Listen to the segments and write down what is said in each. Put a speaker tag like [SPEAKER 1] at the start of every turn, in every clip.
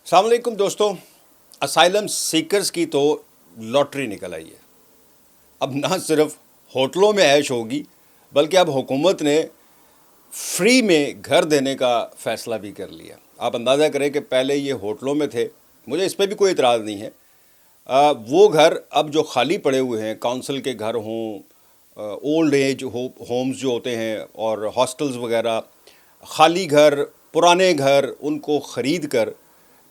[SPEAKER 1] السلام علیکم دوستوں، اسائلم سیکرز کی تو لاٹری نکل آئی ہے۔ اب نہ صرف ہوٹلوں میں عیش ہوگی بلکہ اب حکومت نے فری میں گھر دینے کا فیصلہ بھی کر لیا۔ آپ اندازہ کریں کہ پہلے یہ ہوٹلوں میں تھے، مجھے اس پہ بھی کوئی اعتراض نہیں ہے۔ وہ گھر اب جو خالی پڑے ہوئے ہیں، کونسل کے گھر ہوں، اولڈ ایج ہومز جو ہوتے ہیں اور ہاسٹلز وغیرہ، خالی گھر، پرانے گھر، ان کو خرید کر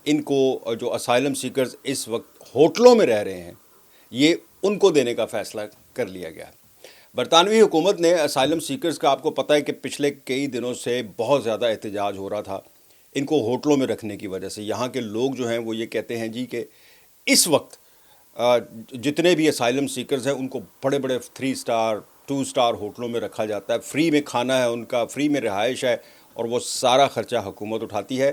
[SPEAKER 1] ان کو جو اسائلم سیکرز اس وقت ہوٹلوں میں رہ رہے ہیں، یہ ان کو دینے کا فیصلہ کر لیا گیا۔ برطانوی حکومت نے اسائلم سیکرز کا، آپ کو پتہ ہے کہ پچھلے کئی دنوں سے بہت زیادہ احتجاج ہو رہا تھا ان کو ہوٹلوں میں رکھنے کی وجہ سے۔ یہاں کے لوگ جو ہیں وہ یہ کہتے ہیں کہ اس وقت جتنے بھی اسائلم سیکرز ہیں ان کو بڑے بڑے 3 اسٹار 2 اسٹار ہوٹلوں میں رکھا جاتا ہے، فری میں کھانا ہے ان کا، فری میں رہائش ہے، اور وہ سارا خرچہ حکومت اٹھاتی ہے۔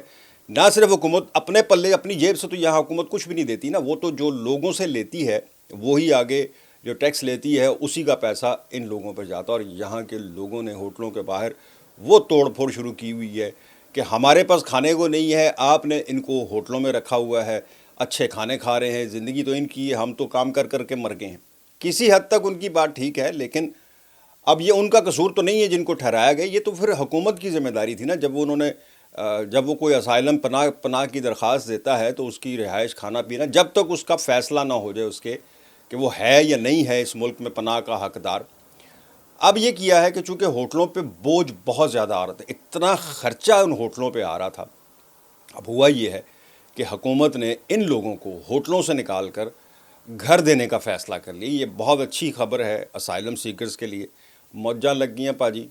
[SPEAKER 1] نہ صرف حکومت اپنے پلے، اپنی جیب سے تو یہاں حکومت کچھ بھی نہیں دیتی نا، وہ تو جو لوگوں سے لیتی ہے وہی آگے جو ٹیکس لیتی ہے اسی کا پیسہ ان لوگوں پہ جاتا ہے۔ اور یہاں کے لوگوں نے ہوٹلوں کے باہر وہ توڑ پھوڑ شروع کی ہوئی ہے کہ ہمارے پاس کھانے کو نہیں ہے، آپ نے ان کو ہوٹلوں میں رکھا ہوا ہے، اچھے کھانے کھا رہے ہیں، زندگی تو ان کی ہے، ہم تو کام کر کر کے مر گئے ہیں۔ کسی حد تک ان کی بات ٹھیک ہے، لیکن اب یہ ان کا قصور تو نہیں ہے جن کو ٹھہرایا گیا، یہ تو پھر حکومت کی ذمہ داری تھی نا۔ جب وہ کوئی اسائلم پناہ کی درخواست دیتا ہے تو اس کی رہائش، کھانا پینا، جب تک اس کا فیصلہ نہ ہو جائے اس کے کہ وہ ہے یا نہیں ہے اس ملک میں پناہ کا حقدار۔ اب یہ کیا ہے کہ چونکہ ہوٹلوں پہ بوجھ بہت زیادہ آ رہا تھا، اتنا خرچہ ان ہوٹلوں پہ آ رہا تھا، اب ہوا یہ ہے کہ حکومت نے ان لوگوں کو ہوٹلوں سے نکال کر گھر دینے کا فیصلہ کر لیا۔ یہ بہت اچھی خبر ہے اسائلم سیکرز کے لیے، موجاں لگ گئی ہیں پاجی۔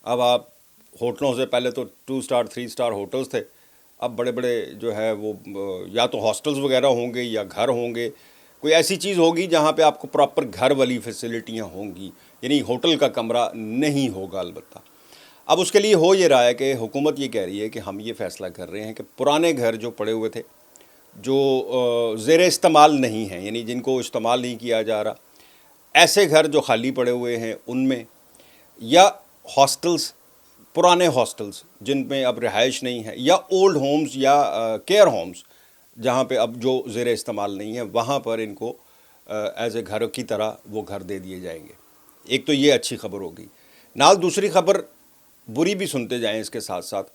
[SPEAKER 1] اب آپ ہوٹلوں سے، پہلے تو 2 اسٹار 3 اسٹار ہوٹلز تھے، اب بڑے بڑے جو ہے وہ یا تو ہاسٹلز وغیرہ ہوں گے یا گھر ہوں گے، کوئی ایسی چیز ہوگی جہاں پہ آپ کو پراپر گھر والی فیسلٹیاں ہوں گی، یعنی ہوٹل کا کمرہ نہیں ہوگا البتہ۔ اب اس کے لیے ہو یہ رہا ہے کہ حکومت یہ کہہ رہی ہے کہ ہم یہ فیصلہ کر رہے ہیں کہ پرانے گھر جو پڑے ہوئے تھے، جو زیر استعمال نہیں ہیں، یعنی جن کو استعمال نہیں کیا جا رہا، ایسے گھر جو خالی پڑے ہوئے ہیں ان میں، یا ہاسٹلز، پرانے ہاسٹلز جن میں اب رہائش نہیں ہے، یا اولڈ ہومز یا کیئر ہومز جہاں پہ اب جو زیر استعمال نہیں ہے، وہاں پر ان کو ایز اے گھر کی طرح وہ گھر دے دیے جائیں گے۔ ایک تو یہ اچھی خبر ہوگی، نال دوسری خبر بری بھی سنتے جائیں اس کے ساتھ ساتھ۔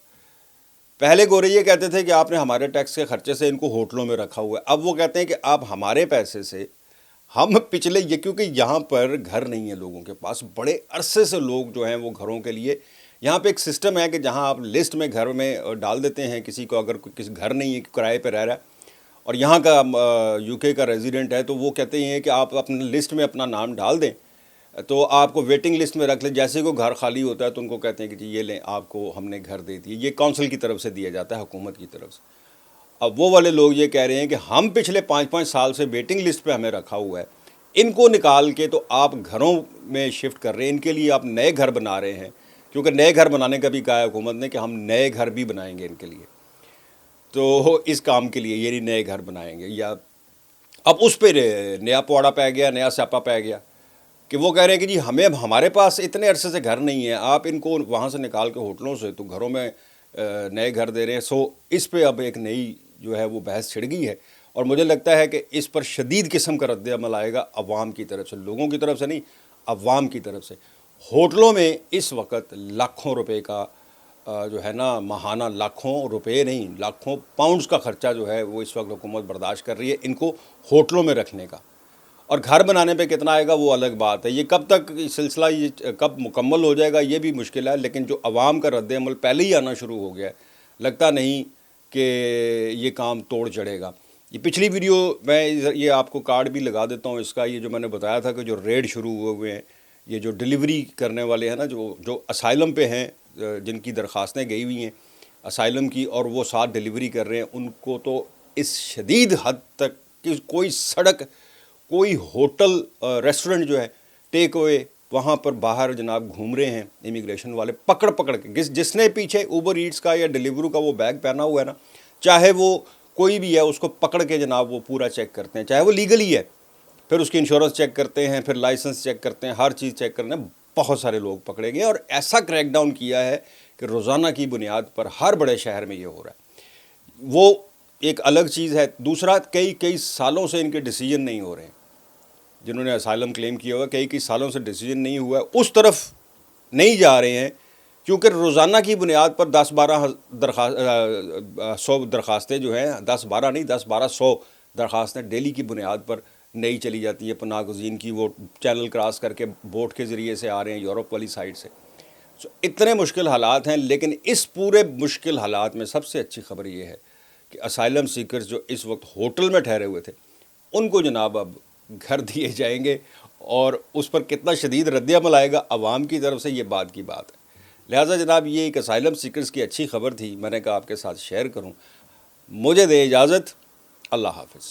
[SPEAKER 1] پہلے گورے یہ کہتے تھے کہ آپ نے ہمارے ٹیکس کے خرچے سے ان کو ہوٹلوں میں رکھا ہوا ہے، اب وہ کہتے ہیں کہ آپ ہمارے پیسے سے، ہم پچھلے یہ، کیونکہ یہاں پر گھر نہیں ہے لوگوں کے پاس، بڑے عرصے سے لوگ جو ہیں وہ گھروں کے لیے، یہاں پہ ایک سسٹم ہے کہ جہاں آپ لسٹ میں گھر میں ڈال دیتے ہیں کسی کو، اگر کسی گھر نہیں ہے، کرائے پہ رہ رہا ہے اور یہاں کا یو کے کا ریزیڈنٹ ہے، تو وہ کہتے ہیں کہ آپ اپنے لسٹ میں اپنا نام ڈال دیں تو آپ کو ویٹنگ لسٹ میں رکھ لیں، جیسے کوئی گھر خالی ہوتا ہے تو ان کو کہتے ہیں کہ جی یہ لیں، آپ کو ہم نے گھر دے دیے۔ یہ کونسل کی طرف سے دیا جاتا ہے، حکومت کی طرف سے۔ اب وہ والے لوگ یہ کہہ رہے ہیں کہ ہم پچھلے 5 سال سے ویٹنگ لسٹ پہ ہمیں رکھا ہوا ہے، ان کو نکال کے تو آپ گھروں میں شفٹ کر رہے ہیں، ان کے لیے آپ نئے گھر بنا رہے ہیں، کیونکہ نئے گھر بنانے کا بھی کہا ہے حکومت نے کہ ہم نئے گھر بھی بنائیں گے ان کے لیے، تو اس کام کے لیے یعنی نئے گھر بنائیں گے۔ یا اب اس پہ نیا پواڑا پہ گیا، نیا سیاپا پہ گیا کہ وہ کہہ رہے ہیں کہ جی ہمارے پاس اتنے عرصے سے گھر نہیں ہے، آپ ان کو وہاں سے نکال کے ہوٹلوں سے تو گھروں میں نئے گھر دے رہے ہیں۔ سو اس پہ اب ایک نئی جو ہے وہ بحث چھڑ گئی ہے، اور مجھے لگتا ہے کہ اس پر شدید قسم کا رد عمل آئے گا عوام کی طرف سے، لوگوں کی طرف سے نہیں، عوام کی طرف سے۔ ہوٹلوں میں اس وقت لاکھوں روپے کا جو ہے نا ماہانہ، لاکھوں روپے نہیں، لاکھوں پاؤنڈز کا خرچہ جو ہے وہ اس وقت حکومت برداشت کر رہی ہے ان کو ہوٹلوں میں رکھنے کا۔ اور گھر بنانے پہ کتنا آئے گا وہ الگ بات ہے، یہ کب تک سلسلہ، یہ کب مکمل ہو جائے گا یہ بھی مشکل ہے، لیکن جو عوام کا رد عمل پہلے ہی آنا شروع ہو گیا ہے، لگتا نہیں کہ یہ کام توڑ چڑھے گا۔ یہ پچھلی ویڈیو میں یہ آپ کو کارڈ بھی لگا دیتا ہوں اس کا، یہ جو میں نے بتایا تھا کہ جو ریڈ شروع ہوئے ہیں، یہ جو ڈیلیوری کرنے والے ہیں نا، جو اسائلم پہ ہیں، جن کی درخواستیں گئی ہوئی ہیں اسائلم کی، اور وہ ساتھ ڈیلیوری کر رہے ہیں، ان کو تو اس شدید حد تک کہ کوئی سڑک، کوئی ہوٹل، ریسٹورنٹ جو ہے ٹیک اوے، وہاں پر باہر جناب گھوم رہے ہیں امیگریشن والے پکڑ پکڑ کے، جس نے پیچھے اوبر ایٹس کا یا ڈیلیورو کا وہ بیگ پہنا ہوا ہے نا، چاہے وہ کوئی بھی ہے، اس کو پکڑ کے جناب وہ پورا چیک کرتے ہیں، چاہے وہ لیگل ہی ہے، پھر اس کی انشورنس چیک کرتے ہیں، پھر لائسنس چیک کرتے ہیں، ہر چیز چیک کرتے ہیں۔ بہت سارے لوگ پکڑے گئے اور ایسا کریک ڈاؤن کیا ہے کہ روزانہ کی بنیاد پر ہر بڑے شہر میں یہ ہو رہا ہے۔ وہ ایک الگ چیز ہے. دوسرا کئی سالوں سے ان کے ڈیسیجن نہیں ہو رہے ہیں. جنہوں نے اسائلم کلیم کیا ہوا کئی سالوں سے ڈیسیجن نہیں ہوا ہے, اس طرف نہیں جا رہے ہیں, کیونکہ روزانہ کی بنیاد پر 100 درخواستیں جو ہیں, 10-12 نہیں 10-12-100 درخواستیں ڈیلی کی بنیاد پر نئی چلی جاتی ہیں پناہ گزین کی. وہ چینل کراس کر کے بوٹ کے ذریعے سے آ رہے ہیں یورپ والی سائڈ سے. اتنے مشکل حالات ہیں, لیکن اس پورے مشکل حالات میں سب سے اچھی خبر یہ ہے کہ اسائلم سیکرز جو اس وقت ہوٹل میں ٹھہرے ہوئے تھے ان کو جناب اب گھر دیے جائیں گے, اور اس پر کتنا شدید رد عمل آئے گا عوام کی طرف سے, یہ بات کی بات ہے. لہٰذا جناب یہ ایک اسائلم سیکرز کی اچھی خبر تھی, میں نے کہا آپ کے ساتھ شیئر کروں. مجھے دے اجازت, اللہ حافظ.